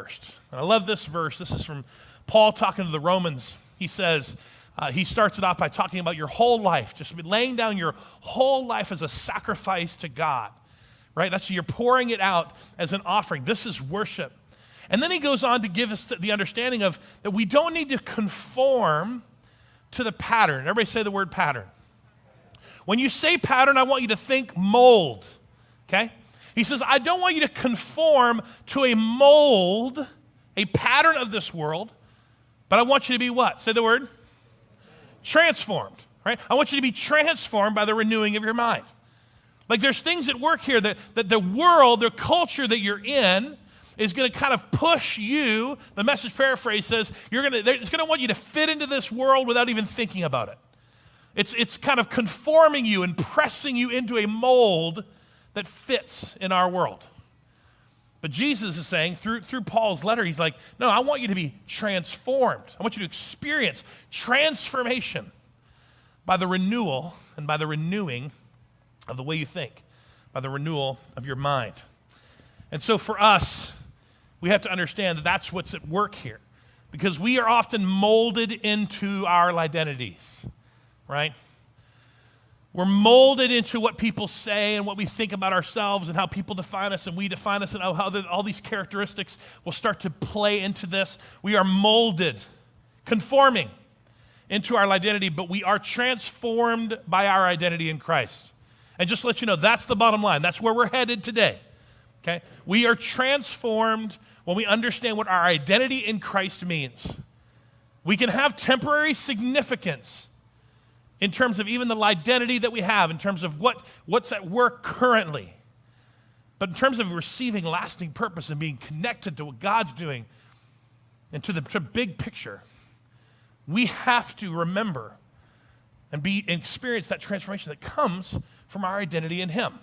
first. And I love this verse. This is from Paul talking to the Romans. He says, he starts it off by talking about your whole life, just laying down your whole life as a sacrifice to God, right? That's you're pouring it out as an offering. This is worship. And then he goes on to give us the understanding of that we don't need to conform to the pattern. Everybody say the word pattern. When you say pattern, I want you to think mold, okay? He says, I don't want you to conform to a mold, a pattern of this world, but I want you to be what? Say the word. Transformed, right? I want you to be transformed by the renewing of your mind. Like there's things at work here that the world, the culture that you're in is going to kind of push you. The Message paraphrase says it's going to want you to fit into this world without even thinking about it. It's kind of conforming you and pressing you into a mold that fits in our world. But Jesus is saying through Paul's letter, he's like, no, I want you to be transformed. I want you to experience transformation by the renewal and by the renewing of the way you think, by the renewal of your mind. And so for us, we have to understand that that's what's at work here, because we are often molded into our lie-dentities, right? We're molded into what people say and what we think about ourselves and how people define us and we define us and how all these characteristics will start to play into this. We are molded, conforming into our identity, but we are transformed by our identity in Christ. And just to let you know, that's the bottom line. That's where we're headed today, okay? We are transformed when we understand what our identity in Christ means. We can have temporary significance in terms of even the identity that we have, in terms of what's at work currently. But in terms of receiving lasting purpose and being connected to what God's doing and to the big picture, we have to remember and experience that transformation that comes from our identity in Him.